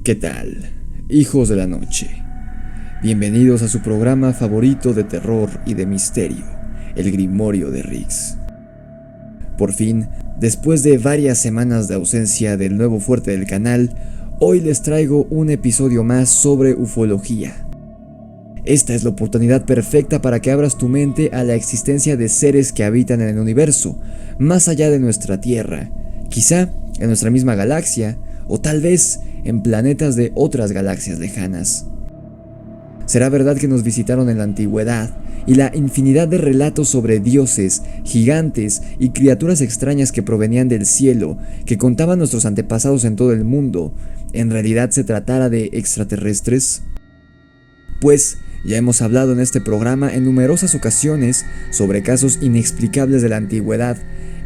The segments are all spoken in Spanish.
¿Qué tal, hijos de la noche? Bienvenidos a su programa favorito de terror y de misterio, El Grimorio de Riggs. Por fin, después de varias semanas de ausencia del nuevo fuerte del canal, hoy les traigo un episodio más sobre ufología. Esta es la oportunidad perfecta para que abras tu mente a la existencia de seres que habitan en el universo, más allá de nuestra Tierra, quizá en nuestra misma galaxia, o tal vez en planetas de otras galaxias lejanas. ¿Será verdad que nos visitaron en la antigüedad y la infinidad de relatos sobre dioses, gigantes y criaturas extrañas que provenían del cielo, que contaban nuestros antepasados en todo el mundo, en realidad se tratara de extraterrestres? Pues ya hemos hablado en este programa en numerosas ocasiones sobre casos inexplicables de la antigüedad,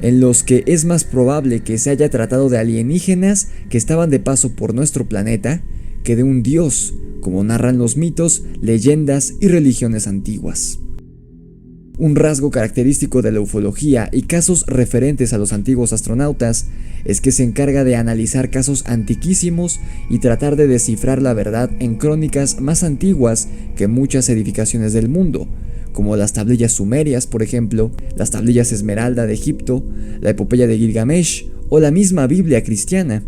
en los que es más probable que se haya tratado de alienígenas que estaban de paso por nuestro planeta que de un dios, como narran los mitos, leyendas y religiones antiguas. Un rasgo característico de la ufología y casos referentes a los antiguos astronautas es que se encarga de analizar casos antiquísimos y tratar de descifrar la verdad en crónicas más antiguas que muchas edificaciones del mundo, como las tablillas sumerias, por ejemplo, las tablillas Esmeralda de Egipto, la epopeya de Gilgamesh o la misma Biblia cristiana.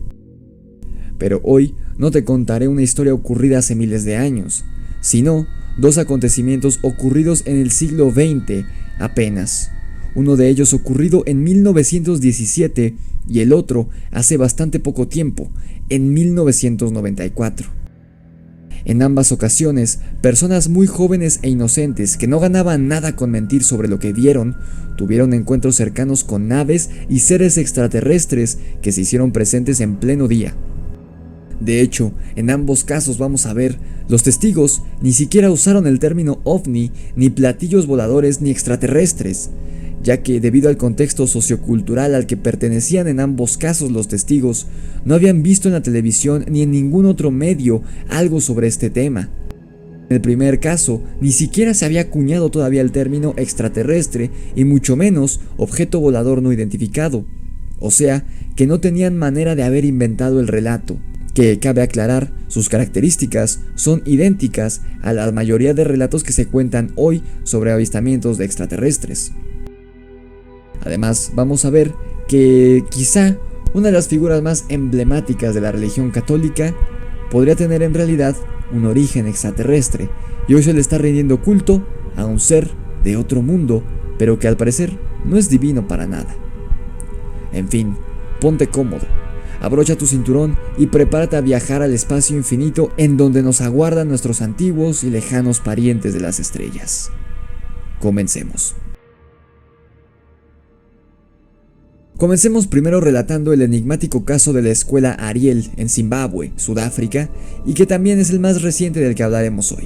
Pero hoy no te contaré una historia ocurrida hace miles de años, sino dos acontecimientos ocurridos en el siglo XX apenas, uno de ellos ocurrido en 1917 y el otro hace bastante poco tiempo, en 1994. En ambas ocasiones, personas muy jóvenes e inocentes que no ganaban nada con mentir sobre lo que vieron, tuvieron encuentros cercanos con naves y seres extraterrestres que se hicieron presentes en pleno día. De hecho, en ambos casos vamos a ver, los testigos ni siquiera usaron el término ovni, ni platillos voladores, ni extraterrestres, ya que debido al contexto sociocultural al que pertenecían en ambos casos los testigos, no habían visto en la televisión ni en ningún otro medio algo sobre este tema. En el primer caso, ni siquiera se había acuñado todavía el término extraterrestre y mucho menos objeto volador no identificado, o sea, que no tenían manera de haber inventado el relato, que cabe aclarar, sus características son idénticas a la mayoría de relatos que se cuentan hoy sobre avistamientos de extraterrestres. Además, vamos a ver que quizá una de las figuras más emblemáticas de la religión católica podría tener en realidad un origen extraterrestre, y hoy se le está rindiendo culto a un ser de otro mundo, pero que al parecer no es divino para nada. En fin, ponte cómodo, abrocha tu cinturón y prepárate a viajar al espacio infinito en donde nos aguardan nuestros antiguos y lejanos parientes de las estrellas. Comencemos. Comencemos primero relatando el enigmático caso de la escuela Ariel en Zimbabue, Sudáfrica, y que también es el más reciente del que hablaremos hoy.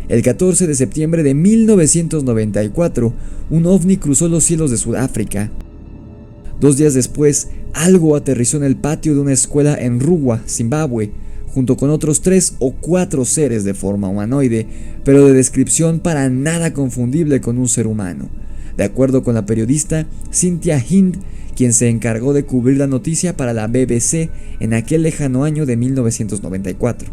El 14 de septiembre de 1994, un ovni cruzó los cielos de Sudáfrica. 2 días después, algo aterrizó en el patio de una escuela en Rugwa, Zimbabue, junto con otros 3 o 4 seres de forma humanoide, pero de descripción para nada confundible con un ser humano, de acuerdo con la periodista Cynthia Hind, quien se encargó de cubrir la noticia para la BBC en aquel lejano año de 1994.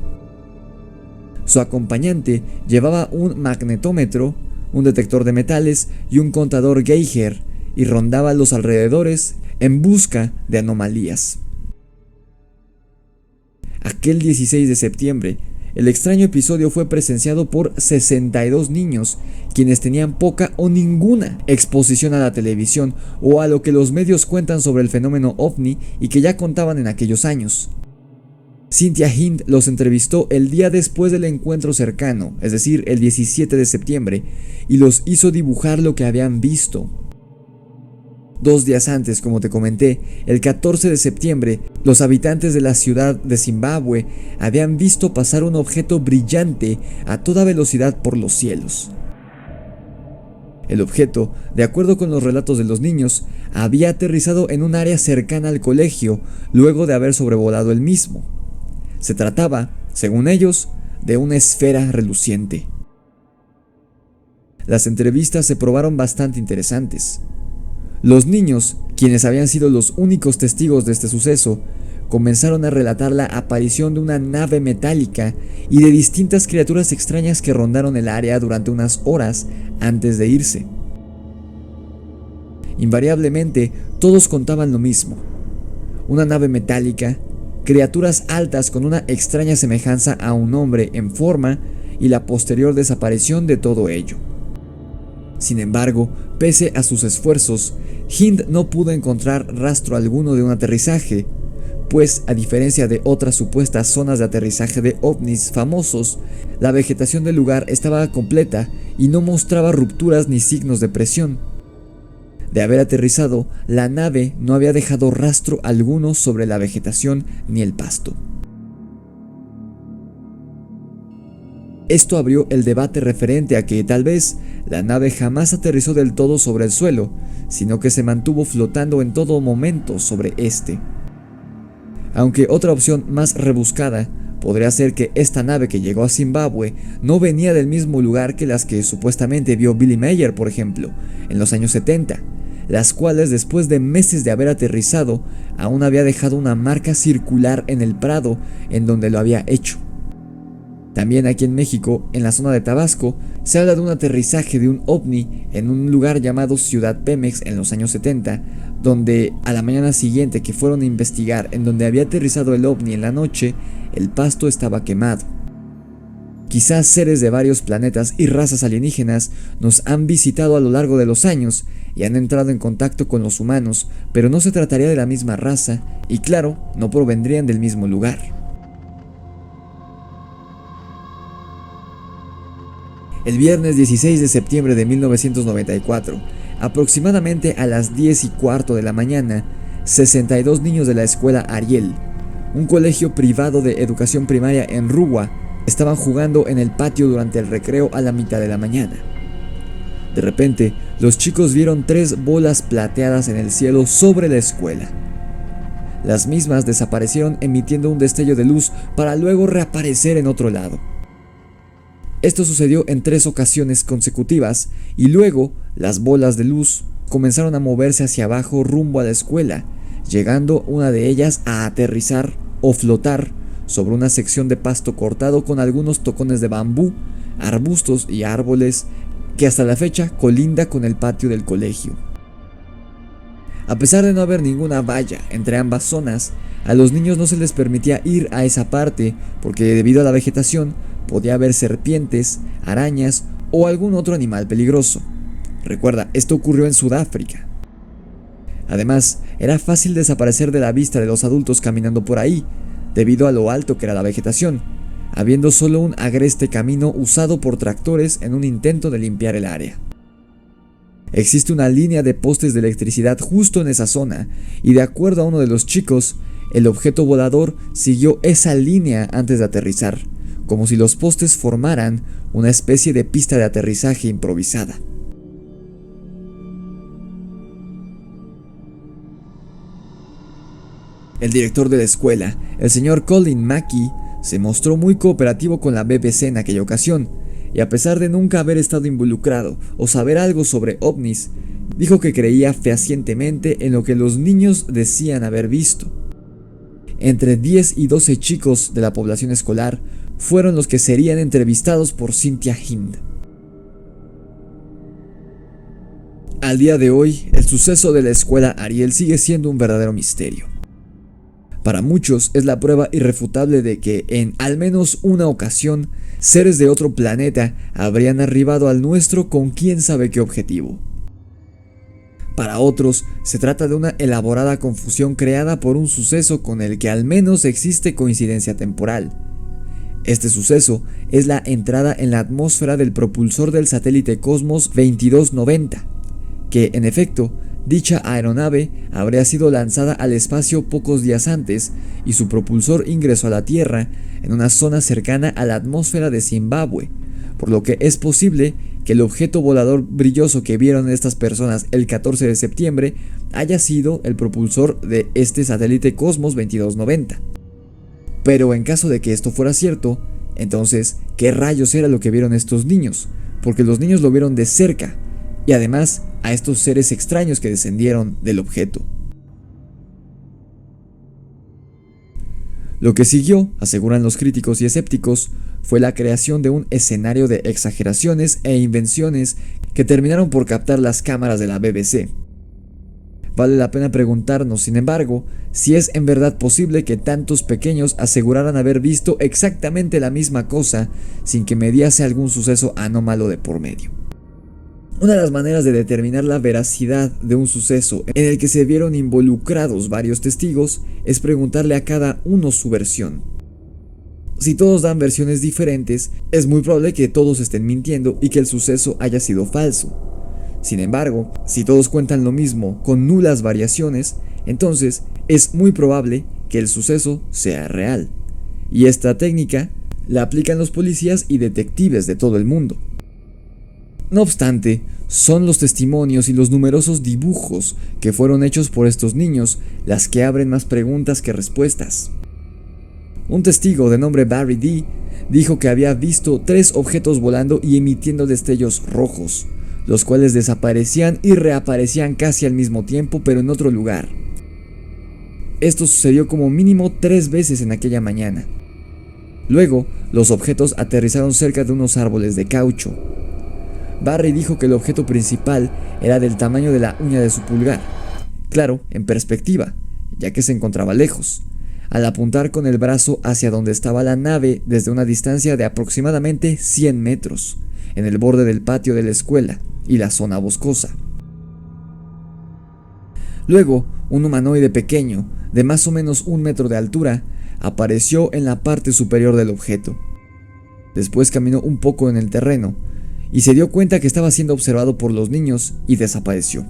Su acompañante llevaba un magnetómetro, un detector de metales y un contador Geiger, y rondaba los alrededores en busca de anomalías. Aquel 16 de septiembre, el extraño episodio fue presenciado por 62 niños, quienes tenían poca o ninguna exposición a la televisión o a lo que los medios cuentan sobre el fenómeno ovni y que ya contaban en aquellos años. Cynthia Hind los entrevistó el día después del encuentro cercano, es decir, el 17 de septiembre, y los hizo dibujar lo que habían visto. 2 días antes, como te comenté, el 14 de septiembre, los habitantes de la ciudad de Zimbabue habían visto pasar un objeto brillante a toda velocidad por los cielos. El objeto, de acuerdo con los relatos de los niños, había aterrizado en un área cercana al colegio luego de haber sobrevolado el mismo. Se trataba, según ellos, de una esfera reluciente. Las entrevistas se probaron bastante interesantes. Los niños, quienes habían sido los únicos testigos de este suceso, comenzaron a relatar la aparición de una nave metálica y de distintas criaturas extrañas que rondaron el área durante unas horas antes de irse. Invariablemente, todos contaban lo mismo: una nave metálica, criaturas altas con una extraña semejanza a un hombre en forma y la posterior desaparición de todo ello. Sin embargo, pese a sus esfuerzos, Hind no pudo encontrar rastro alguno de un aterrizaje, pues a diferencia de otras supuestas zonas de aterrizaje de ovnis famosos, la vegetación del lugar estaba completa y no mostraba rupturas ni signos de presión. De haber aterrizado, la nave no había dejado rastro alguno sobre la vegetación ni el pasto. Esto abrió el debate referente a que tal vez la nave jamás aterrizó del todo sobre el suelo, sino que se mantuvo flotando en todo momento sobre este. Aunque otra opción más rebuscada podría ser que esta nave que llegó a Zimbabue no venía del mismo lugar que las que supuestamente vio Billy Meier, por ejemplo, en los años 70, las cuales después de meses de haber aterrizado aún había dejado una marca circular en el prado en donde lo había hecho. También aquí en México, en la zona de Tabasco, se habla de un aterrizaje de un ovni en un lugar llamado Ciudad Pemex en los años 70, donde a la mañana siguiente que fueron a investigar en donde había aterrizado el ovni en la noche, el pasto estaba quemado. Quizás seres de varios planetas y razas alienígenas nos han visitado a lo largo de los años y han entrado en contacto con los humanos, pero no se trataría de la misma raza y claro, no provendrían del mismo lugar. El viernes 16 de septiembre de 1994, aproximadamente a las 10:15 de la mañana, 62 niños de la escuela Ariel, un colegio privado de educación primaria en Ruwa, estaban jugando en el patio durante el recreo a la mitad de la mañana. De repente, los chicos vieron 3 bolas plateadas en el cielo sobre la escuela. Las mismas desaparecieron emitiendo un destello de luz para luego reaparecer en otro lado. Esto sucedió en 3 ocasiones consecutivas y luego las bolas de luz comenzaron a moverse hacia abajo rumbo a la escuela, llegando una de ellas a aterrizar o flotar sobre una sección de pasto cortado con algunos tocones de bambú, arbustos y árboles que hasta la fecha colinda con el patio del colegio. A pesar de no haber ninguna valla entre ambas zonas, a los niños no se les permitía ir a esa parte porque debido a la vegetación podía haber serpientes, arañas o algún otro animal peligroso. Recuerda, esto ocurrió en Sudáfrica. Además, era fácil desaparecer de la vista de los adultos caminando por ahí, debido a lo alto que era la vegetación, habiendo solo un agreste camino usado por tractores en un intento de limpiar el área. Existe una línea de postes de electricidad justo en esa zona, y de acuerdo a uno de los chicos, el objeto volador siguió esa línea antes de aterrizar, como si los postes formaran una especie de pista de aterrizaje improvisada. El director de la escuela, el señor Colin Mackey, se mostró muy cooperativo con la BBC en aquella ocasión, y a pesar de nunca haber estado involucrado o saber algo sobre ovnis, dijo que creía fehacientemente en lo que los niños decían haber visto. Entre 10 y 12 chicos de la población escolar fueron los que serían entrevistados por Cynthia Hind. Al día de hoy, el suceso de la escuela Ariel sigue siendo un verdadero misterio. Para muchos es la prueba irrefutable de que en al menos una ocasión seres de otro planeta habrían arribado al nuestro con quién sabe qué objetivo. Para otros se trata de una elaborada confusión creada por un suceso con el que al menos existe coincidencia temporal. Este suceso es la entrada en la atmósfera del propulsor del satélite Cosmos 2290, que en efecto, dicha aeronave habría sido lanzada al espacio pocos días antes y su propulsor ingresó a la Tierra en una zona cercana a la atmósfera de Zimbabue, por lo que es posible que el objeto volador brilloso que vieron estas personas el 14 de septiembre haya sido el propulsor de este satélite Cosmos 2290. Pero en caso de que esto fuera cierto, entonces, ¿qué rayos era lo que vieron estos niños? Porque los niños lo vieron de cerca, y además a estos seres extraños que descendieron del objeto. Lo que siguió, aseguran los críticos y escépticos, fue la creación de un escenario de exageraciones e invenciones que terminaron por captar las cámaras de la BBC. Vale la pena preguntarnos, sin embargo, si es en verdad posible que tantos pequeños aseguraran haber visto exactamente la misma cosa sin que mediase algún suceso anómalo de por medio. Una de las maneras de determinar la veracidad de un suceso en el que se vieron involucrados varios testigos es preguntarle a cada uno su versión. Si todos dan versiones diferentes, es muy probable que todos estén mintiendo y que el suceso haya sido falso. Sin embargo, si todos cuentan lo mismo con nulas variaciones, entonces es muy probable que el suceso sea real. Y esta técnica la aplican los policías y detectives de todo el mundo. No obstante, son los testimonios y los numerosos dibujos que fueron hechos por estos niños las que abren más preguntas que respuestas. Un testigo de nombre Barry D. dijo que había visto 3 objetos volando y emitiendo destellos rojos, los cuales desaparecían y reaparecían casi al mismo tiempo, pero en otro lugar. Esto sucedió como mínimo 3 veces en aquella mañana. Luego, los objetos aterrizaron cerca de unos árboles de caucho. Barry dijo que el objeto principal era del tamaño de la uña de su pulgar. Claro, en perspectiva, ya que se encontraba lejos, al apuntar con el brazo hacia donde estaba la nave desde una distancia de aproximadamente 100 metros, en el borde del patio de la escuela y la zona boscosa. Luego, un humanoide pequeño, de más o menos 1 metro de altura, apareció en la parte superior del objeto. Después caminó un poco en el terreno, y se dio cuenta que estaba siendo observado por los niños y desapareció.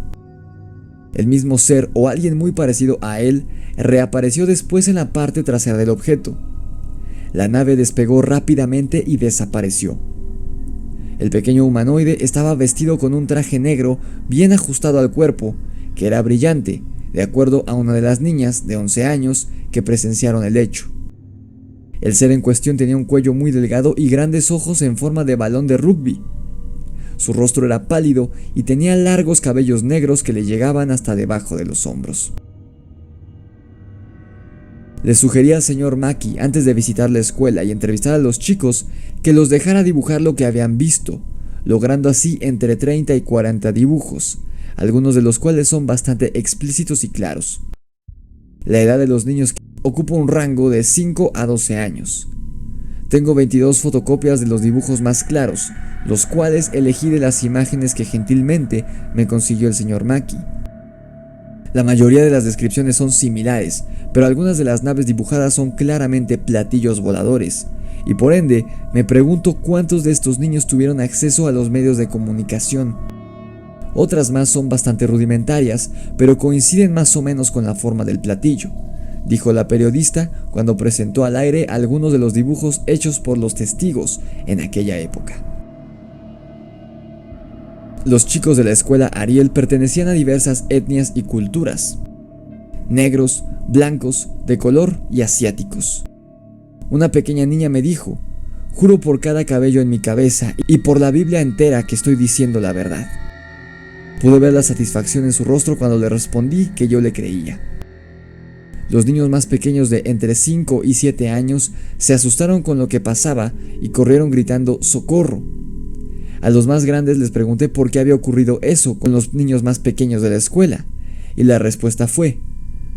El mismo ser o alguien muy parecido a él reapareció después en la parte trasera del objeto. La nave despegó rápidamente y desapareció. El pequeño humanoide estaba vestido con un traje negro bien ajustado al cuerpo, que era brillante, de acuerdo a una de las niñas de 11 años que presenciaron el hecho. El ser en cuestión tenía un cuello muy delgado y grandes ojos en forma de balón de rugby. Su rostro era pálido y tenía largos cabellos negros que le llegaban hasta debajo de los hombros. Le sugerí al señor Mackey, antes de visitar la escuela y entrevistar a los chicos, que los dejara dibujar lo que habían visto, logrando así entre 30 y 40 dibujos, algunos de los cuales son bastante explícitos y claros. La edad de los niños ocupa un rango de 5 a 12 años. Tengo 22 fotocopias de los dibujos más claros, los cuales elegí de las imágenes que gentilmente me consiguió el señor Mackey. La mayoría de las descripciones son similares, pero algunas de las naves dibujadas son claramente platillos voladores, y por ende me pregunto cuántos de estos niños tuvieron acceso a los medios de comunicación. Otras más son bastante rudimentarias, pero coinciden más o menos con la forma del platillo, dijo la periodista cuando presentó al aire algunos de los dibujos hechos por los testigos en aquella época. Los chicos de la escuela Ariel pertenecían a diversas etnias y culturas: negros, blancos, de color y asiáticos. Una pequeña niña me dijo: "Juro por cada cabello en mi cabeza y por la Biblia entera que estoy diciendo la verdad". Pude ver la satisfacción en su rostro cuando le respondí que yo le creía. Los niños más pequeños de entre 5 y 7 años se asustaron con lo que pasaba y corrieron gritando ¡socorro! A los más grandes les pregunté por qué había ocurrido eso con los niños más pequeños de la escuela, y la respuesta fue: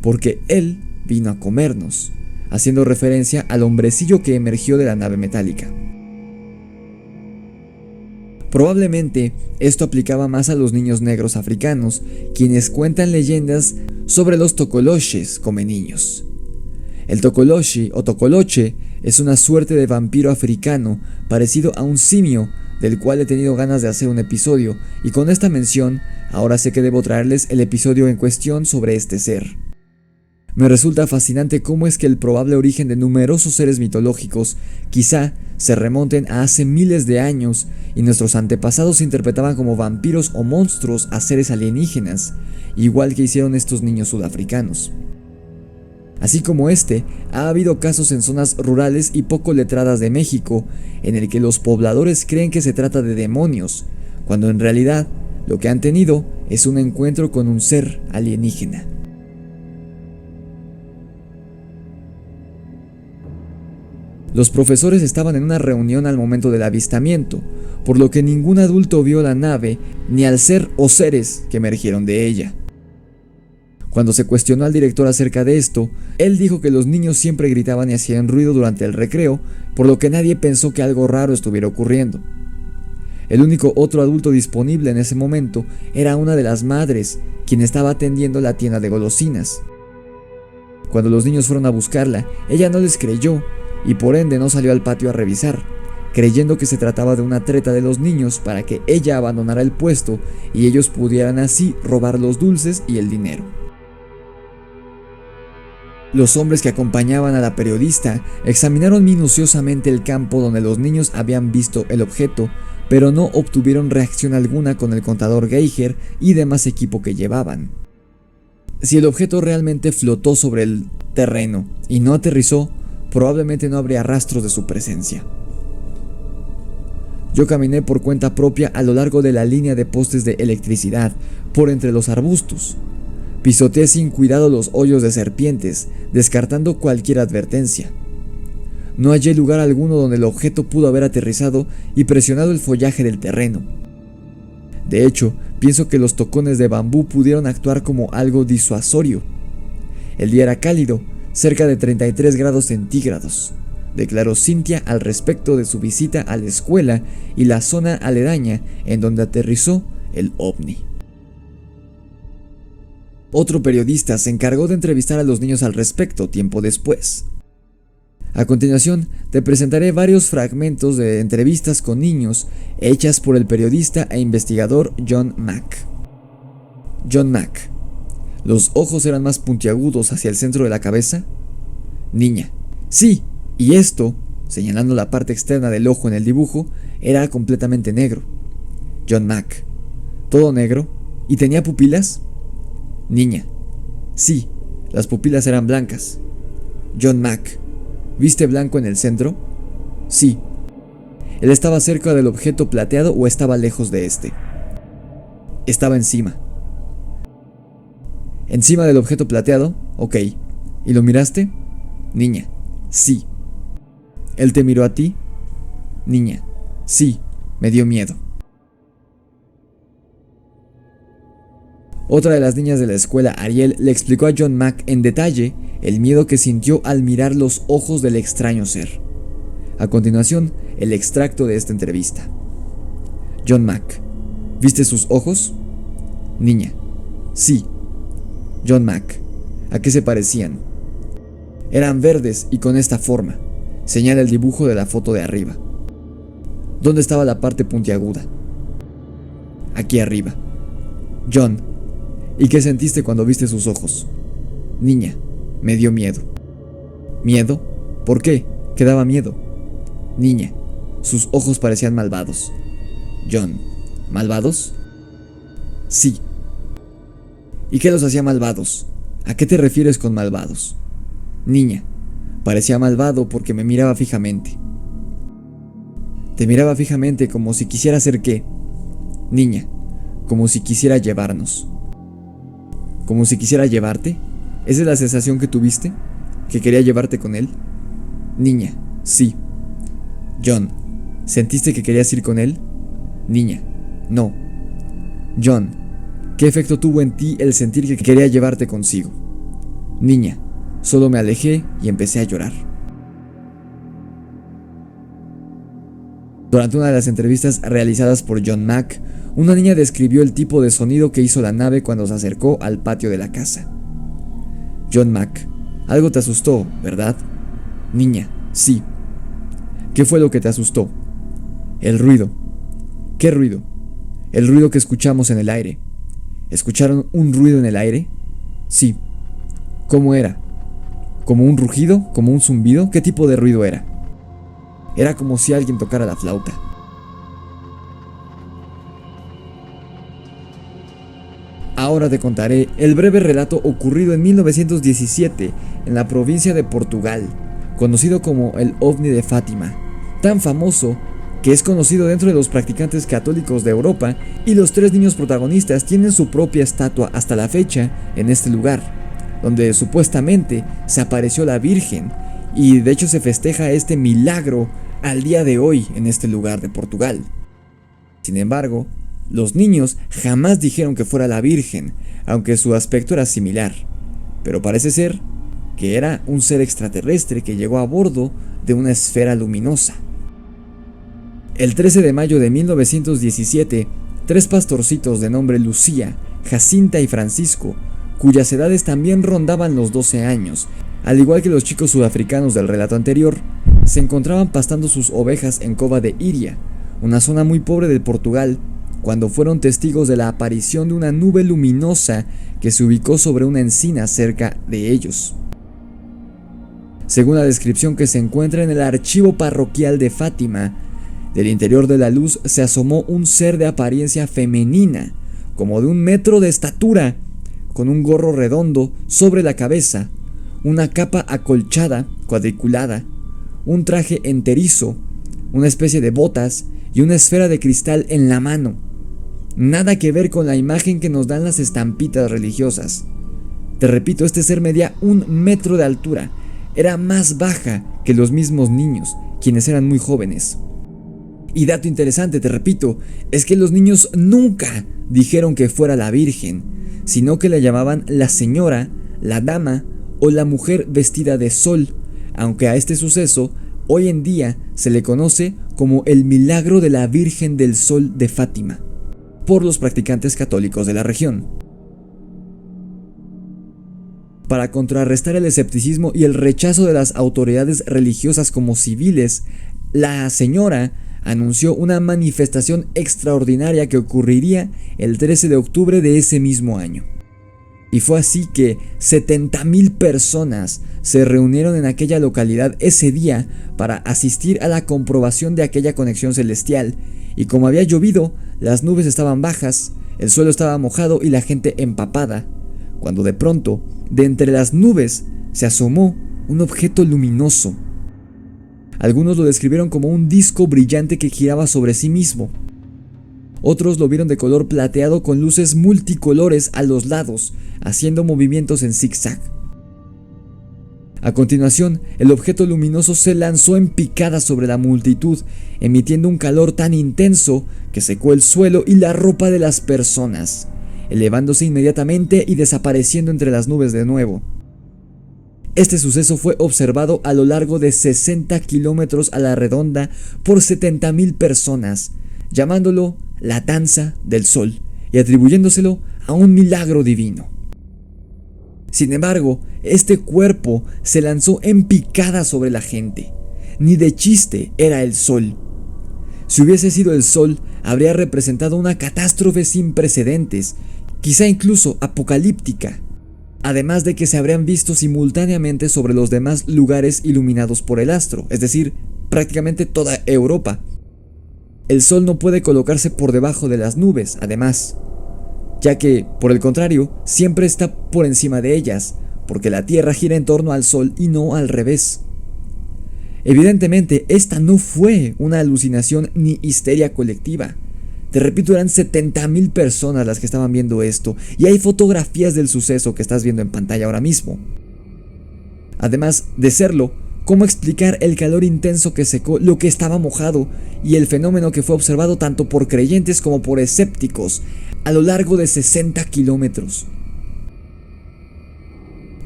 porque él vino a comernos, haciendo referencia al hombrecillo que emergió de la nave metálica. Probablemente esto aplicaba más a los niños negros africanos, quienes cuentan leyendas sobre los tokoloches come niños. El tokoloshi o tokoloche es una suerte de vampiro africano parecido a un simio, del cual he tenido ganas de hacer un episodio, y con esta mención ahora sé que debo traerles el episodio en cuestión sobre este ser. Me resulta fascinante cómo es que el probable origen de numerosos seres mitológicos quizá se remonten a hace miles de años, y nuestros antepasados interpretaban como vampiros o monstruos a seres alienígenas, igual que hicieron estos niños sudafricanos. Así como ha habido casos en zonas rurales y poco letradas de México, en el que los pobladores creen que se trata de demonios, cuando en realidad lo que han tenido es un encuentro con un ser alienígena. Los profesores estaban en una reunión al momento del avistamiento, por lo que ningún adulto vio la nave ni al ser o seres que emergieron de ella. Cuando se cuestionó al director acerca de esto, él dijo que los niños siempre gritaban y hacían ruido durante el recreo, por lo que nadie pensó que algo raro estuviera ocurriendo. El único otro adulto disponible en ese momento era una de las madres, quien estaba atendiendo la tienda de golosinas. Cuando los niños fueron a buscarla, ella no les creyó y por ende no salió al patio a revisar, creyendo que se trataba de una treta de los niños para que ella abandonara el puesto y ellos pudieran así robar los dulces y el dinero. Los hombres que acompañaban a la periodista examinaron minuciosamente el campo donde los niños habían visto el objeto, pero no obtuvieron reacción alguna con el contador Geiger y demás equipo que llevaban. Si el objeto realmente flotó sobre el terreno y no aterrizó, probablemente no habría rastros de su presencia. Yo caminé por cuenta propia a lo largo de la línea de postes de electricidad, por entre los arbustos. Pisoteé sin cuidado los hoyos de serpientes, descartando cualquier advertencia. No hallé lugar alguno donde el objeto pudo haber aterrizado y presionado el follaje del terreno. De hecho, pienso que los tocones de bambú pudieron actuar como algo disuasorio. El día era cálido, cerca de 33 grados centígrados, declaró Cynthia al respecto de su visita a la escuela y la zona aledaña en donde aterrizó el ovni. Otro periodista se encargó de entrevistar a los niños al respecto tiempo después. A continuación, te presentaré varios fragmentos de entrevistas con niños hechas por el periodista e investigador John Mack. John Mack: ¿los ojos eran más puntiagudos hacia el centro de la cabeza? Niña: sí, y esto, señalando la parte externa del ojo en el dibujo, era completamente negro. John Mack: ¿todo negro? ¿Y tenía pupilas? Niña: sí, las pupilas eran blancas. John Mack: ¿viste blanco en el centro? Sí. ¿Él estaba cerca del objeto plateado o estaba lejos de este? Estaba encima. ¿Encima del objeto plateado? Ok. ¿Y lo miraste? Niña: sí. ¿Él te miró a ti? Niña: sí, me dio miedo. Otra de las niñas de la escuela, Ariel, le explicó a John Mack en detalle el miedo que sintió al mirar los ojos del extraño ser. A continuación, el extracto de esta entrevista. John Mack: ¿viste sus ojos? Niña: sí. John Mack: ¿a qué se parecían? Eran verdes y con esta forma. Señala el dibujo de la foto de arriba. ¿Dónde estaba la parte puntiaguda? Aquí arriba. John: ¿y qué sentiste cuando viste sus ojos? Niña: me dio miedo. ¿Miedo? ¿Por qué? ¿Qué daba miedo? Niña: sus ojos parecían malvados. John: ¿malvados? Sí. ¿Y qué los hacía malvados? ¿A qué te refieres con malvados? Niña: parecía malvado porque me miraba fijamente. ¿Te miraba fijamente como si quisiera hacer qué? Niña: como si quisiera llevarnos. ¿Como si quisiera llevarte? ¿Esa es la sensación que tuviste? ¿Que quería llevarte con él? Niña: sí. John: ¿sentiste que querías ir con él? Niña: no. John: ¿qué efecto tuvo en ti el sentir que quería llevarte consigo? Niña: solo me alejé y empecé a llorar. Durante una de las entrevistas realizadas por John Mack, una niña describió el tipo de sonido que hizo la nave cuando se acercó al patio de la casa. John Mack: algo te asustó, ¿verdad? Niña: sí. ¿Qué fue lo que te asustó? El ruido. ¿Qué ruido? El ruido que escuchamos en el aire. ¿Escucharon un ruido en el aire? Sí. ¿Cómo era? ¿Como un rugido? ¿Como un zumbido? ¿Qué tipo de ruido era? Era como si alguien tocara la flauta. Ahora te contaré el breve relato ocurrido en 1917 en la provincia de Portugal, conocido como el OVNI de Fátima, tan famoso que es conocido dentro de los practicantes católicos de Europa, y los 3 niños protagonistas tienen su propia estatua hasta la fecha en este lugar, donde supuestamente se apareció la Virgen y de hecho se festeja este milagro al día de hoy en este lugar de Portugal. Sin embargo, los niños jamás dijeron que fuera la Virgen, aunque su aspecto era similar, pero parece ser que era un ser extraterrestre que llegó a bordo de una esfera luminosa. El 13 de mayo de 1917, 3 pastorcitos de nombre Lucía, Jacinta y Francisco, cuyas edades también rondaban los 12 años, al igual que los chicos sudafricanos del relato anterior, se encontraban pastando sus ovejas en Cova de Iria, una zona muy pobre de Portugal, cuando fueron testigos de la aparición de una nube luminosa que se ubicó sobre una encina cerca de ellos. Según la descripción que se encuentra en el archivo parroquial de Fátima, del interior de la luz se asomó un ser de apariencia femenina, como de 1 metro de estatura, con un gorro redondo sobre la cabeza, una capa acolchada, cuadriculada, un traje enterizo, una especie de botas y una esfera de cristal en la mano. Nada que ver con la imagen que nos dan las estampitas religiosas. Te repito, este ser medía 1 metro de altura. Era más baja que los mismos niños, quienes eran muy jóvenes. Y dato interesante, te repito, es que los niños nunca dijeron que fuera la Virgen, sino que la llamaban la señora, la dama o la mujer vestida de sol, aunque a este suceso hoy en día se le conoce como el milagro de la Virgen del Sol de Fátima, por los practicantes católicos de la región. Para contrarrestar el escepticismo y el rechazo de las autoridades religiosas como civiles, la señora anunció una manifestación extraordinaria que ocurriría el 13 de octubre de ese mismo año. Y fue así que 70,000 personas se reunieron en aquella localidad ese día para asistir a la comprobación de aquella conexión celestial, y como había llovido, las nubes estaban bajas, el suelo estaba mojado y la gente empapada, cuando de pronto, de entre las nubes, se asomó un objeto luminoso. Algunos lo describieron como un disco brillante que giraba sobre sí mismo. Otros lo vieron de color plateado con luces multicolores a los lados, haciendo movimientos en zigzag. A continuación, el objeto luminoso se lanzó en picada sobre la multitud, emitiendo un calor tan intenso que secó el suelo y la ropa de las personas, elevándose inmediatamente y desapareciendo entre las nubes de nuevo. Este suceso fue observado a lo largo de 60 kilómetros a la redonda por 70,000 personas, llamándolo la danza del sol y atribuyéndoselo a un milagro divino. Sin embargo, este cuerpo se lanzó en picada sobre la gente. Ni de chiste era el sol. Si hubiese sido el sol, habría representado una catástrofe sin precedentes, quizá incluso apocalíptica, además de que se habrían visto simultáneamente sobre los demás lugares iluminados por el astro, es decir, prácticamente toda Europa. El sol no puede colocarse por debajo de las nubes, además, ya que, por el contrario, siempre está por encima de ellas, porque la Tierra gira en torno al sol y no al revés. Evidentemente, esta no fue una alucinación ni histeria colectiva. Te repito, eran 70,000 personas las que estaban viendo esto, y hay fotografías del suceso que estás viendo en pantalla ahora mismo. Además de serlo, ¿cómo explicar el calor intenso que secó lo que estaba mojado y el fenómeno que fue observado tanto por creyentes como por escépticos a lo largo de 60 kilómetros?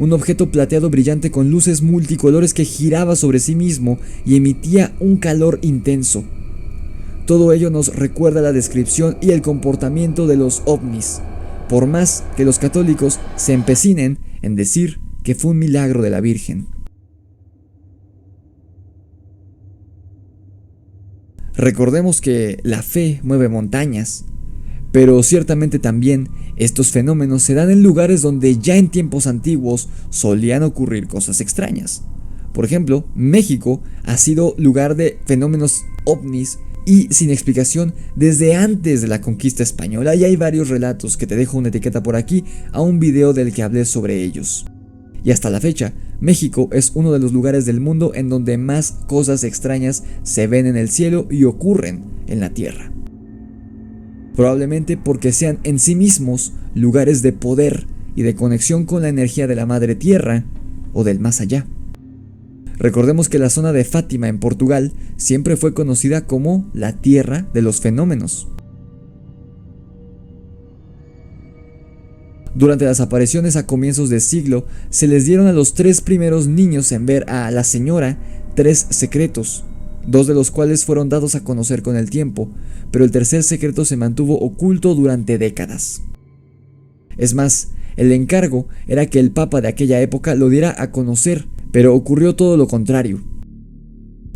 Un objeto plateado brillante con luces multicolores que giraba sobre sí mismo y emitía un calor intenso. Todo ello nos recuerda la descripción y el comportamiento de los ovnis, por más que los católicos se empecinen en decir que fue un milagro de la Virgen. Recordemos que la fe mueve montañas, pero ciertamente también estos fenómenos se dan en lugares donde ya en tiempos antiguos solían ocurrir cosas extrañas. Por ejemplo, México ha sido lugar de fenómenos ovnis y sin explicación desde antes de la conquista española, y hay varios relatos que te dejo una etiqueta por aquí a un video del que hablé sobre ellos. Y hasta la fecha, México es uno de los lugares del mundo en donde más cosas extrañas se ven en el cielo y ocurren en la tierra. Probablemente porque sean en sí mismos lugares de poder y de conexión con la energía de la madre tierra o del más allá. Recordemos que la zona de Fátima en Portugal siempre fue conocida como la tierra de los fenómenos. Durante las apariciones a comienzos de siglo, se les dieron a los 3 primeros niños en ver a la señora 3 secretos, 2 de los cuales fueron dados a conocer con el tiempo, pero el tercer secreto se mantuvo oculto durante décadas. Es más, el encargo era que el papa de aquella época lo diera a conocer, pero ocurrió todo lo contrario.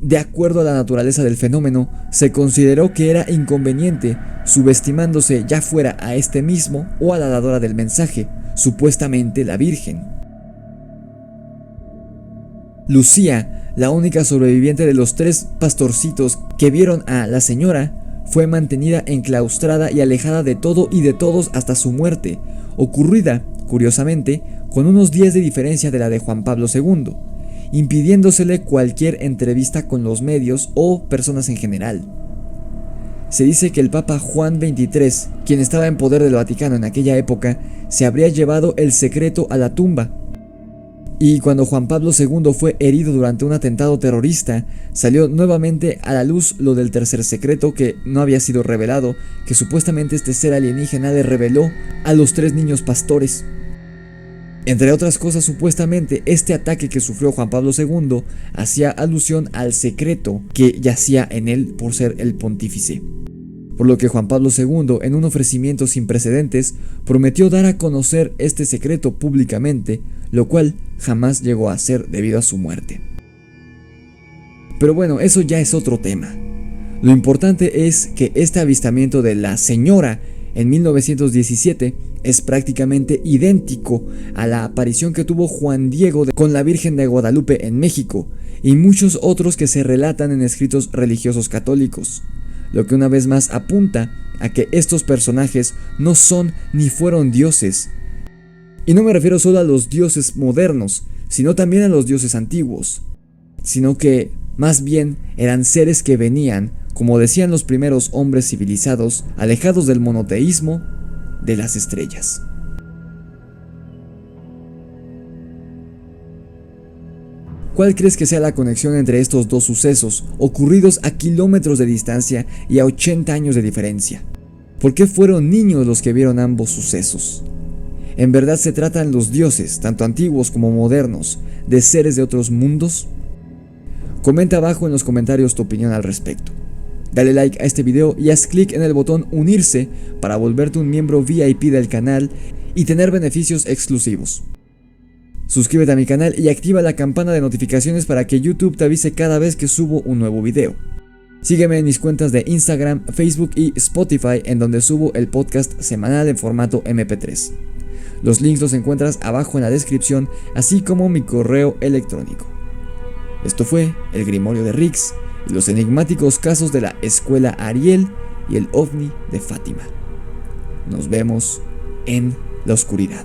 De acuerdo a la naturaleza del fenómeno, se consideró que era inconveniente, subestimándose ya fuera a este mismo o a la dadora del mensaje, supuestamente la Virgen. Lucía, la única sobreviviente de los 3 pastorcitos que vieron a la señora, fue mantenida enclaustrada y alejada de todo y de todos hasta su muerte, ocurrida, curiosamente, con unos 10 de diferencia de la de Juan Pablo II, impidiéndosele cualquier entrevista con los medios o personas en general. Se dice que el Papa Juan XXIII, quien estaba en poder del Vaticano en aquella época, se habría llevado el secreto a la tumba. Y cuando Juan Pablo II fue herido durante un atentado terrorista, salió nuevamente a la luz lo del tercer secreto que no había sido revelado, que supuestamente este ser alienígena le reveló a los 3 niños pastores. Entre otras cosas, supuestamente este ataque que sufrió Juan Pablo II hacía alusión al secreto que yacía en él por ser el pontífice. Por lo que Juan Pablo II, en un ofrecimiento sin precedentes, prometió dar a conocer este secreto públicamente, lo cual jamás llegó a hacer debido a su muerte. Pero bueno, eso ya es otro tema. Lo importante es que este avistamiento de la señora en 1917 es prácticamente idéntico a la aparición que tuvo Juan Diego con la Virgen de Guadalupe en México y muchos otros que se relatan en escritos religiosos católicos, lo que una vez más apunta a que estos personajes no son ni fueron dioses. Y no me refiero solo a los dioses modernos, sino también a los dioses antiguos, sino que más bien eran seres que venían, como decían los primeros hombres civilizados, alejados del monoteísmo de las estrellas. ¿Cuál crees que sea la conexión entre estos dos sucesos, ocurridos a kilómetros de distancia y a 80 años de diferencia? ¿Por qué fueron niños los que vieron ambos sucesos? ¿En verdad se tratan los dioses, tanto antiguos como modernos, de seres de otros mundos? Comenta abajo en los comentarios tu opinión al respecto. Dale like a este video y haz clic en el botón unirse para volverte un miembro VIP del canal y tener beneficios exclusivos. Suscríbete a mi canal y activa la campana de notificaciones para que YouTube te avise cada vez que subo un nuevo video. Sígueme en mis cuentas de Instagram, Facebook y Spotify, en donde subo el podcast semanal en formato MP3. Los links los encuentras abajo en la descripción, así como mi correo electrónico. Esto fue el Grimorio de Rix y los enigmáticos casos de la Escuela Ariel y el OVNI de Fátima. Nos vemos en la oscuridad.